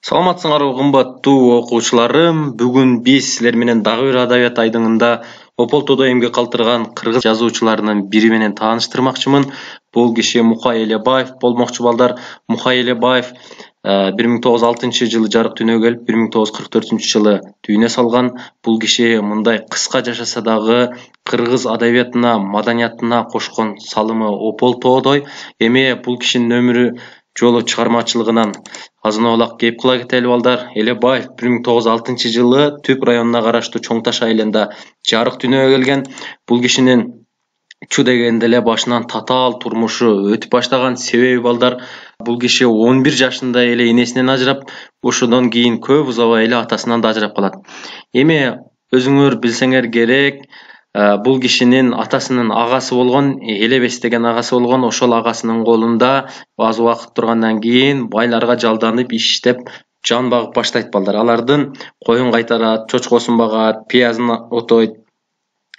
Саламатсыңарбы кымбаттуу окуучуларым. Бүгүн биз силер менен дагы бир адабият айдыңында Ополтодо эмгек калтырган кыргыз жазуучуларынын бири менен тааныштырмакчымын. Бул киши Мукай Элебаев болмокчу балдар. Мукай Элебаев 1906 жылы жарык дүйнөгө келип, 1944 жылы дүйнө салган. Бул киши мындай кыска жашаса дагы кыргыз адабиятына, маданиятына кошкон салымы Ополтодой. Эми бул кишинин өмүрү жолу чыгармачылыгынан азын-аулак кеп кыла кетели балдар. Элебаев 1906 жылы Түп районуна караштуу Чоң Таш айылында жарык дүйнөгө келген. Бул кишинин чу дегенде эле башынан татаал турмушу өтүп баштаган. Себеби балдар, бул киши 11 жашында эле энесинен ажырап, ошондон кийин көп узабай эле атасынан да ажырап калат. Эми өзүңөр билсеңер керек, бул кишинин атасынын агасы болгон, Элебес деген агасы болгон. Ошол агасынын колунда аз убакыт тургандан кийин байларга жалданып иштеп жан багып баштайт балдар. Алардын коюн кайтарат, чочкосун багат, пиязын отойт.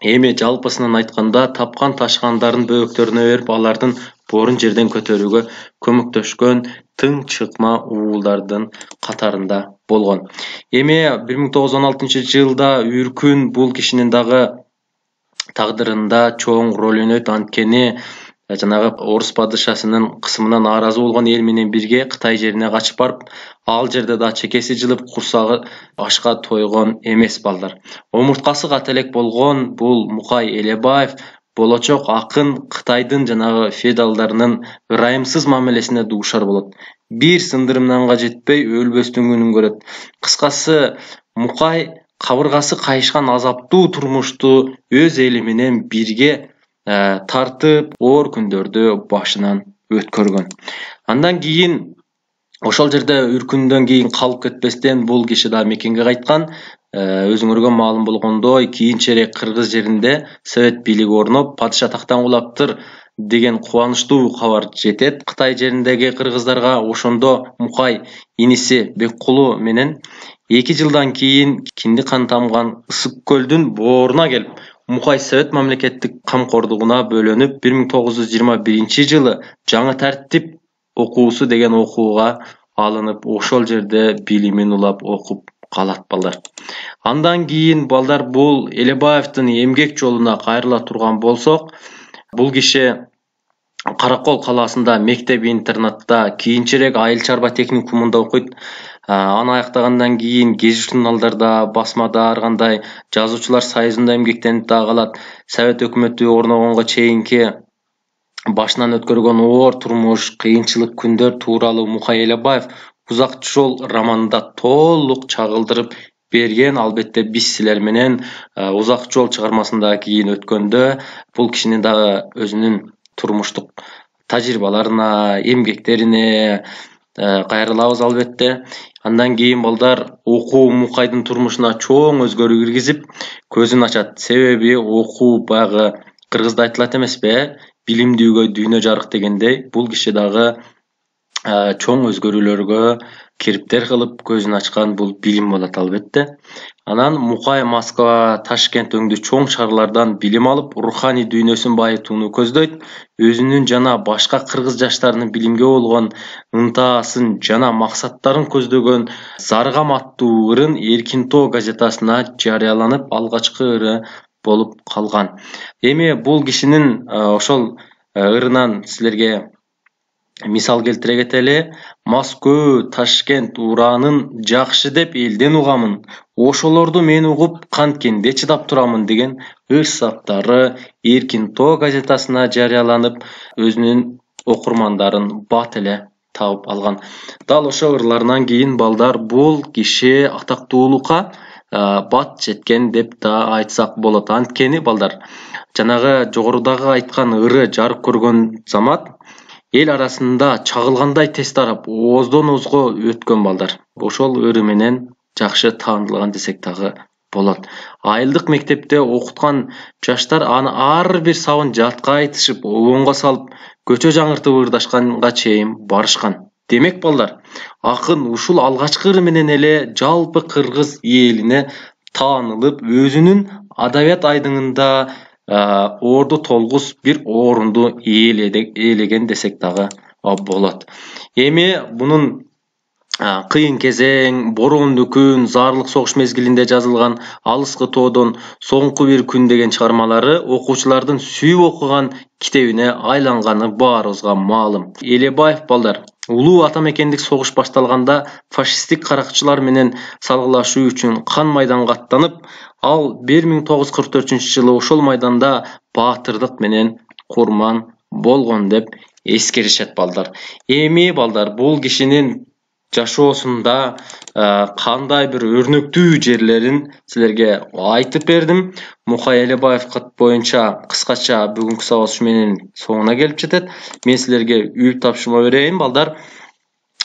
Эми жалпысынан айтканда тапкан ташкандарын бөөктөрүнө берип, алардын боорун жерден көтөрүүгө көмөктөшкөн тың чыкма уулдардын катарында болгон. Эми 1916 жылда Үркүн бул кишинин дагы тагдырында чоң роль ойнойт. Анткени жанагы орус падышасынын кысымынан нааразы болгон эл менен бирге Кытай жерине качып барып, ал жерде да чекеси жылып, курсагы ашка тойгон эмес балдар. Омурткасы кателек болгон бул Мукай Элебаев болочок акын Кытайдын жанагы феодалдарынын ырайымсыз мамилесине дуушар болот. Бир сындырымданга жетпей өлбөстүн күнүн көрөт. Кыскасы, Мукай кабыргасы кайышкан азаптуу турмушту өз эли менен бирге тартып, оор күндөрдү башынан өткөргөн. Андан кийин ошол жерде Үркүндөн кийин калып кетпестен бул киши да мекенге кайткан. Өзүңөргө маалым болгондой, кийинчерээк кыргыз жеринде совет бийлиги орноп, падыша тактан кулаптыр деген кубанычтуу кабар жетет Кытай жериндеги кыргыздарга. Ошондо Мукай иниси Беккулу менен 2 жылдан кийин кинди кан тамган Ысык көлдүн бооруна келип, Мукай совет мамлекеттик камкордугуна бөлөнүп, 1921 жылы жаңы тартип окуусу деген окууга алынып, ошол жерде билимин улап окуп калат балдар. Андан кийин балдар, бул Элебаевдин эмгек жолуна кайрыла турган болсок, бул киши Каракол калаасында мектеп-интернатта, кийинчерээк Айыл чарба техникумунда окуйт. Аны аяктагандан кийин гезит журналдарда, басмада ар кандай жазуучулар союзунда эмгектенип да калат. Совет өкмөтү орногонго чейинки башынан өткөргөн оор турмуш, кыйынчылык күндөр тууралуу Мукай Элебаев Узак жол романында толук чагылдырып берген. Албетте биз силер менен Узак жол чыгармасында кийин өткөндө бул кишинин дагы өзүнүн турмуштук тажрыйбаларына, эмгектерине кайрылабыз албетте. Андан кийин балдар, окуу Мукайдын турмушуна чоң өзгөрүү киргизип, көзүн ачат. Себеби окуу баягы кыргызда айтылат эмеспи, билимдүүгө дүйнө жарык дегендей, бул киши дагы чоң өзгөрүүлөргө кириптер кылып көзүн ачкан. Бул билим болот албетте. Анан Мукай Москва, Ташкент өңдүү чоң шаарлардан билим алып, руханий дүйнөсүн байытууну көздөйт. Өзүнүн жана башка кыргыз жаштарынын билимге болгон ынтаасын жана максаттарын көздөгөн Заргам аттуу ырын Эркинтоо газетасына жарыяланып, алгачкы ыры болуп калган. Эми бул кишинин ошол ырынан силерге мисал келтире кетели. Москва, Ташкент ураанын жакшы деп элден угамын. Ошолорду мен угуп канткенде чыдап турамын деген ыр саптары Эркинтоо газетасына жарыяланып, өзүнүн окурмандарын бат эле табып алган. Дал ошол ырларынан кийин балдар, бул киши атактуулукка бат жеткен деп да айтсак болот. Анткени балдар, жанагы жогорудагы айткан ыры жарык көргөн замат эл арасында чагылгандай тез тарап, ооздон оозго өткөн балдар. Ошол ыры менен жакшы таанылган десек дагы болот. Айылдык мектепте окуткан жаштар аны ар бир сабын жатка айтышып, обонго салып, көчө жаңыртып ырдашканга чейин барышкан. Демек балдар, акын ушул алгачкы ыры менен эле жалпы кыргыз элине таанылып, өзүнүн адабият айдыңында орду толгус бир орунду ээлеген десек дагы болот. Эми бунун кыйын кезең, бороондуу күн, зарлык согуш мезгилинде жазылган Алыскы тоодон соңку бир күн деген чыгармалары окуучулардын сүйүп окуган китебине айланганы баарыбызга маалым. Элебаев балдар улуу ата мекендик согуш башталганда фашисттик каракчылар менен салгылашуу үчүн кан майданга аттанып, ал 1944-жылы ошол майданда баатырдык менен курман болгон деп эскеришет балдар. Эми балдар бул кишинин жашоосунда кандай бир өрнөктүү жерлерин силерге айтып бердим. Мукай Элебаев боюнча кыскача бүгүнкү сабак ушу менен соңуна келип жетет. Мен силерге үйүп тапшырма берейин балдар.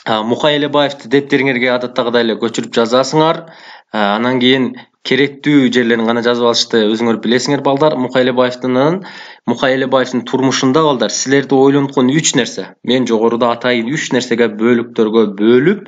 Мукай Элебаевди дептериңерге адаттагыдай эле көчүрүп жазасыңар. Анан кийин керектүү жерлерин гана жазып алышты өзүңөр билесиңер балдар. Мукай Элебаевдин турмушунда балдар силерди ойлонткон 3 нерсе. Мен жогоруда атайын 3 нерсеге бөлүктөргө бөлүп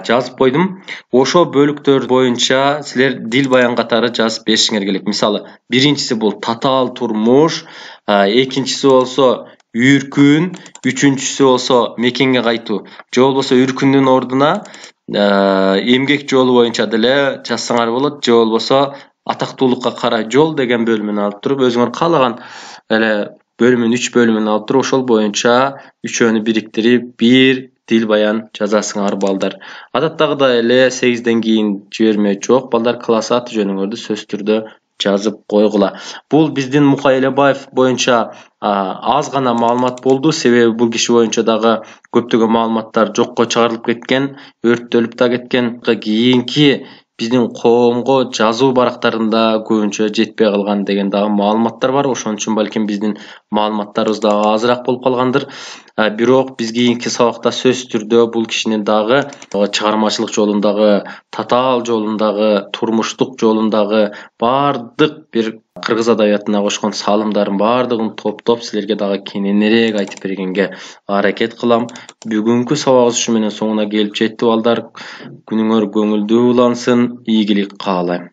жазып койдум. Ошо бөлүктөр боюнча силер дил баян катары жазып беришиңер керек. Мисалы, биринчиси бул татаал турмуш, экинчиси болсо үркүн, үчүнчүсү болсо мекенге кайтуу. Же болбосо үркүндүн ордуна эмгек жолу боюнча деле жазсаңар болот. Же болбосо атактуулукка карай жол деген бөлүмүн алып туруп, өзүңөр каалаган эле бөлүмүн 3 бөлүмүн алып туруп, ошол боюнча үчөөнү бириктирип бир дил баян жазасыңар балдар. Адаттагыдай эле 8ден кийин жиберме жок балдар, класс аты жөнүңөрдү сөзсүз түрдө жазып койгула. Бул биздин Мукай Элебаев боюнча аз гана маалымат болду, себеби бул киши боюнча дагы көптөгөн маалыматтар жокко чыгарылып кеткен, өрттөлүп да кеткен. Кийинки биздин коомго жазуу барактарында көбүнчө жетпей калган деген дагы маалыматтар бар. Ошон үчүн балким биздин маалыматтарыбыз дагы азыраак болуп калгандыр. Бирок биз кийинки сабакта сөзсүз түрдө бул кишинин дагы чыгармачылык жолундагы, татаал жолундагы, турмуштук жолундагы бардык бир кыргыз адабиятына кошкон салымдарын бардыгын топтоп силерге дагы кененирээк айтып бергенге аракет кылам. Бүгүнкү сабагыбыз ушу менен соңуна келип жетти балдар. Күнүңөр көңүлдүү улансын, ийгилик каалайм.